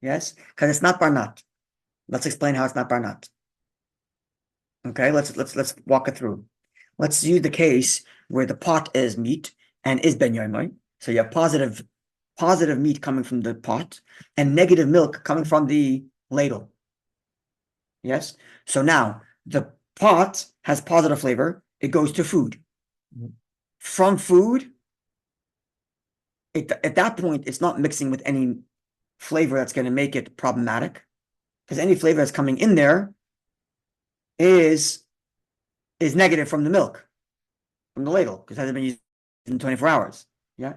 Yes, because it's not barnat. Let's explain how it's not barnat. Okay, let's walk it through. Let's use the case where the pot is meat and is ben yoimai. So you have positive meat coming from the pot and negative milk coming from the ladle. Yes. So now the pot has positive flavor. It goes to food. From food, at that point, it's not mixing with any flavor that's going to make it problematic, because any flavor that's coming in there is negative from the milk, from the ladle, because it hasn't been used in 24 hours. Yeah.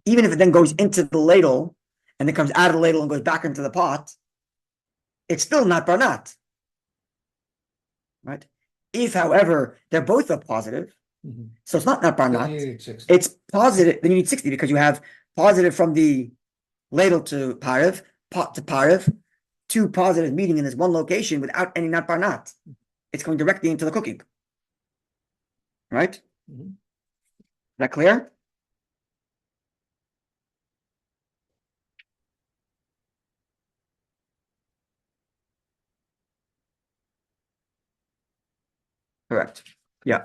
Even if it then goes into the ladle and it comes out of the ladle and goes back into the pot, it's still not barnat. Right? If, however, they're both a positive, so it's not barnat. It's positive. Then you need 60 because you have positive from the ladle to parav, pot to parav, two positives meeting in this one location without any not barnat. It's going directly into the cooking. Right? Is that clear? Correct. Yeah.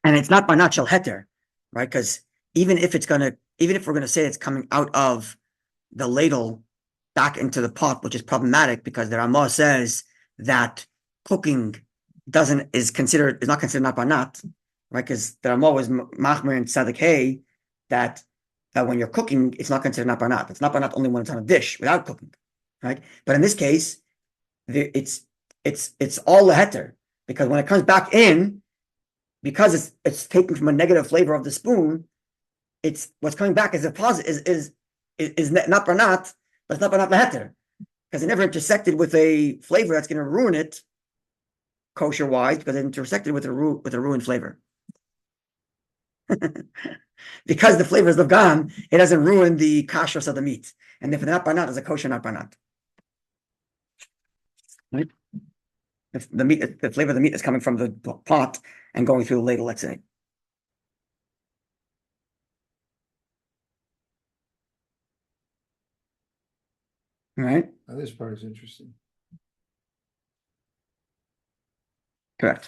And it's not barnat shel heter, right? Because even if we're gonna say it's coming out of the ladle back into the pot, which is problematic because the Ramah says that cooking is not considered not barnat, right? Because the Ramah was machmer and tzaddik hey that when you're cooking, it's not considered not barnat. It's not barnat only when it's on a dish without cooking, right? But in this case, it's all the heter, because when it comes back in, because it's taken from a negative flavor of the spoon, it's what's coming back is a positive is not barnat, but it's not barnat leheter, because it never intersected with a flavor that's going to ruin it kosher wise, because it intersected with a ruined flavor. Because the flavor is levgan, it doesn't ruin the kashrus of the meat. And if it's not barnat, it's a kosher not barnat. Right? If the flavor of the meat is coming from the pot and going through the ladle, let's say. All right. Now this part is interesting. Correct.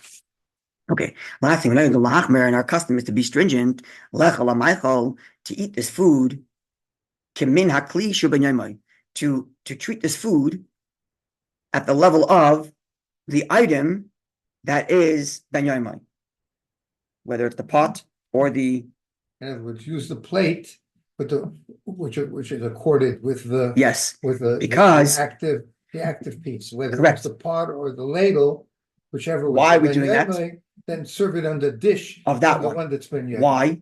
Okay. Last thing, the lahachmer, and our custom is to be stringent. Lech ala maichol, to eat this food. Kimin hakli shubenyaymai, to treat this food at the level of the item that is benyaymai, whether it's the pot or the In other words, use the plate with which is accorded with the. yes, With the because the active piece, whether correct. it's the pot or the ladle, whichever. Why are we doing that? Then serve it on the dish. Of that the one. one that's been. Why?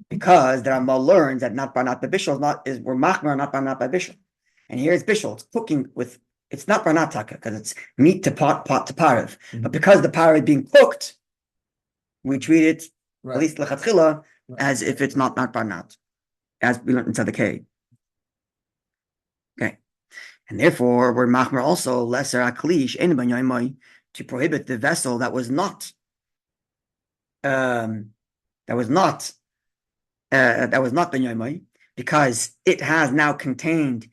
Because the Rama learns that not by not by bishul we're machmer not by bishul, and here it's bishul. It's cooking with. It's not by not taka because it's meat to pot to parav, but because the parav is being cooked, we treat it at least lechatchila as if it's not by not, as we learned in Tzaddik. Okay, and therefore we're machmer also lesser aklish en b'nyaymai to prohibit the vessel that was not benyaymai, because it has now contained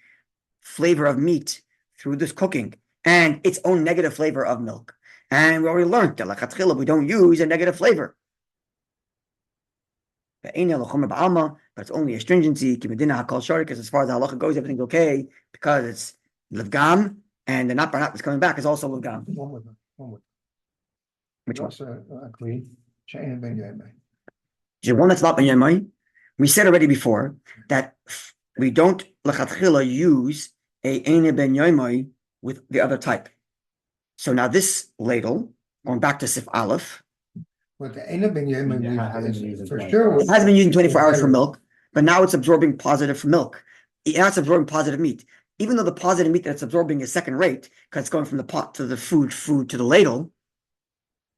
flavor of meat through this cooking and its own negative flavor of milk. And we already learned that lechatchila we don't use a negative flavor. But it's only a stringency, because as far as the halacha goes, everything's okay, because it's levgam, and the not that's coming back is also levgam. One more. Which one? The one that's not benyamai. We said already before that we don't lechatchila use a eine benyamai with the other type. So now this ladle, going back to Sif Aleph, But the Eina Ben Yemen for 24 sure. it has been used in 24 hours for milk, but now it's absorbing positive from milk. Now it's absorbing positive meat. Even though the positive meat that it's absorbing is second rate, because it's going from the pot to the food to the ladle,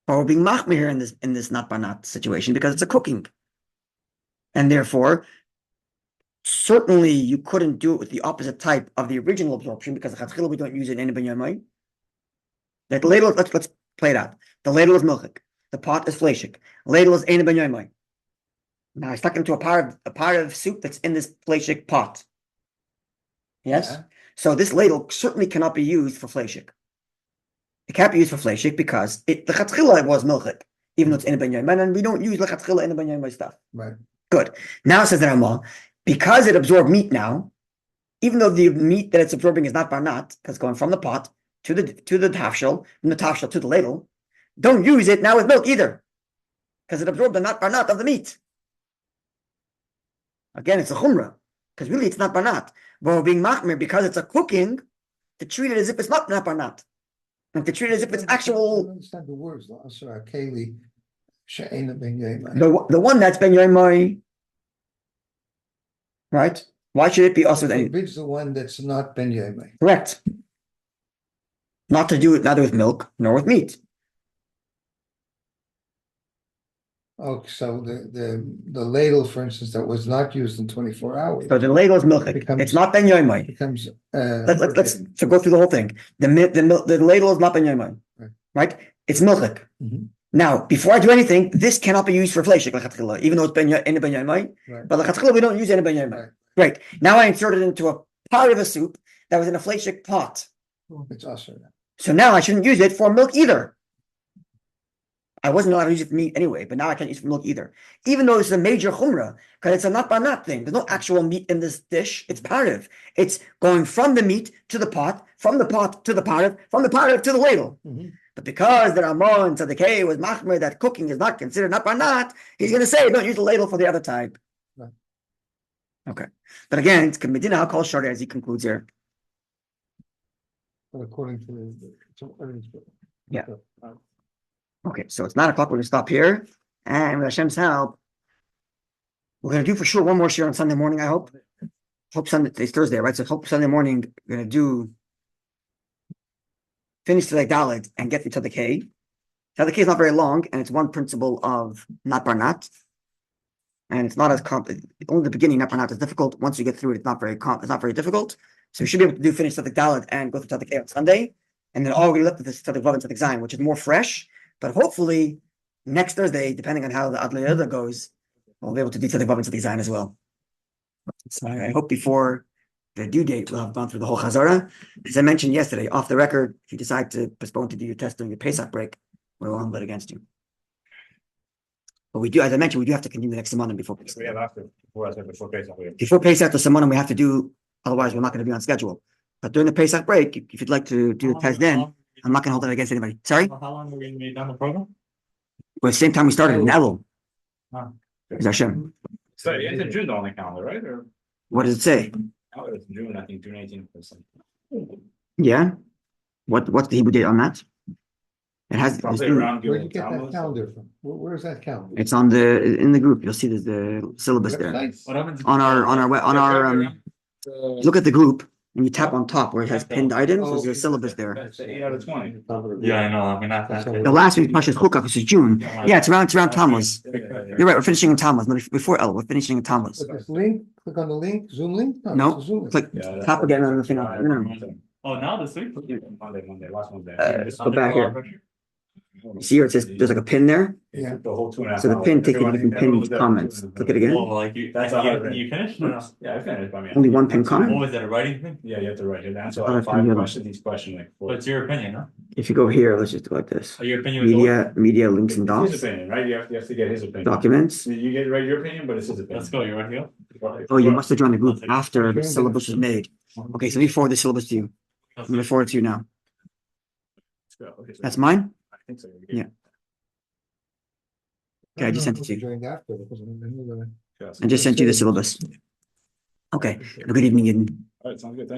but we're being machmir here in this not by not situation because it's a cooking. And therefore, certainly you couldn't do it with the opposite type of the original absorption because the we don't use it in ben yomai. That ladle, let's play it out. The ladle is milchik. The pot is fleshik. Ladle is ein ben yomai. Now I stuck into a part of soup that's in this fleshik pot. Yes? Yeah. So this ladle certainly cannot be used for fleshik. It can't be used for fleshik because the chatchila was milchik, even though it's in ben yomai, and we don't use the chatchila in ben yomai stuff. Right. Good. Now says the Rama, because it absorbed meat now, even though the meat that it's absorbing is not barnat, because it's going from the pot to the tafshel, from the tafshel to the ladle, don't use it now with milk either, because it absorbed the not barnat of the meat. Again, it's a chumrah, because really it's not barnat. But we're being machmir because it's a cooking to treat it as if it's not barnat, and to treat it as if it's I actual. don't understand the words. Sorry, Kaylee. She'ena Ben Yemen. The one that's ben yomai, right? Why should it be also with any? Forbids the one that's not Ben Yemen. Correct. Not to do it neither with milk nor with meat. Oh, so the ladle, for instance, that was not used in 24 hours So the ladle is milk. It's not ben yomai. becomes. Let's so go through the whole thing. The ladle is not ben yomai, right? It's milchik. Mhm. Now, before I do anything, this cannot be used for fleshik lechatchila, even though it's ben yomai. Right. But lechatchila we don't use any ben yomai. Right. Great. Now I inserted it into a part of a soup that was in a fleshik pot. It's also. So now I shouldn't use it for milk either. I wasn't allowed to use it for meat anyway, but now I can't use it for milk either. Even though it's a major chumrah, because it's a not by not thing. There's no actual meat in this dish. It's parav. It's going from the meat to the pot, from the pot to the parav, from the parav to the ladle. Mhm. But because the Ramon Tzaddik was machmer that cooking is not considered not by not, he's going to say don't use the ladle for the other type. Right. Okay. But again, it's Medina I'll call short as he concludes here. According to. Yeah. Okay, so it's 9 o'clock. We're going to stop here. And with Hashem's help, we're going to do for sure one more share on Sunday morning, I hope. Hope Sunday, today's Thursday, right? So hope Sunday morning, we're going to finish the Dalet and get to Tzaddik Hay. Tzaddik Hay is not very long, and it's one principle of not barnat. And it's not as only the beginning, not barnat is difficult. Once you get through it, it's not very difficult. So you should be able to finish Tzaddik Dalet and go to Tzaddik Hay on Sunday. And then all we're left with is Tzaddik Vav and Tzaddik Zayin, which is more fresh. But hopefully, next Thursday, depending on how the Adlai Yoda goes, we'll be able to do Tzaddik Vav and Tzaddik Zayin as well. So I hope before the due date, we'll have gone through the whole CHAZZARAH. As I mentioned yesterday, off the record, if you decide to postpone to do your test during your Pesach break, we're all but against you. But we do, as I mentioned, we do have to continue the next Siman before Pesach. We have after, before I said before Pesach, we have. Before Pesach, the Siman we have to do, otherwise we're not going to be on schedule. But during the Pesach break, if you'd like to do the test then, I'm not going to hold it against anybody. Sorry? How long are we gonna be done the program? Well, the same time we started in Elul. Ah. Is Hashem. So it's in June on the calendar, right? Or What does it say? oh, it's June, I think, June 18th or something. Yeah? What's the Hebrew date on that? It has, Probably around Where'd you Gilgal get that Tammuz. calendar from? Where's that calendar? it's on in the group. You'll see there's the syllabus there. Website? What happens? On our look at the group and you tap on top where it has pinned items, there's a syllabus there. That's the 8 out of 20. Yeah, I know. I mean, not that. The The last week Pasha's Chukah, this is June. Yeah, it's around Tammuz. You're right, we're finishing in Tammuz, but before El, we're finishing in Tammuz. Click this link, click on the link, Zoom link? No, it's a Zoom link. click Yeah, tap again on the thing. No. Oh, now this week? Monday, last Monday. Go back here. See where it says there's like a pin there? Yeah. The whole 2.5 So the pin takes you to different pinned comments. Click it again. Oh, like you, That's you finished? Or not? Yeah, I finished. I mean. Only one pin comment? Oh, is that a writing thing? Yeah, you have to write it. Answer Oh, like from 5 the other. questions, each question like 4. But it's your opinion, huh? If you go here, let's just do like this. Oh, your opinion was always- Media, links and It's his docs, opinion, right? You have to get his opinion. documents. You get write your opinion, but it's his opinion. Let's go. You ready to go? Oh, you must have joined the group after the syllabus was made. Okay, so let me forward the syllabus to you. I'm gonna forward it to you now. Let's go. Okay, so- That's mine? I think so. Yeah. Okay, I just sent it to you. Joined after, because I knew that. Yeah, so- I just sent you the syllabus. Okay, have a good evening, Eden. All right, sounds good. Thank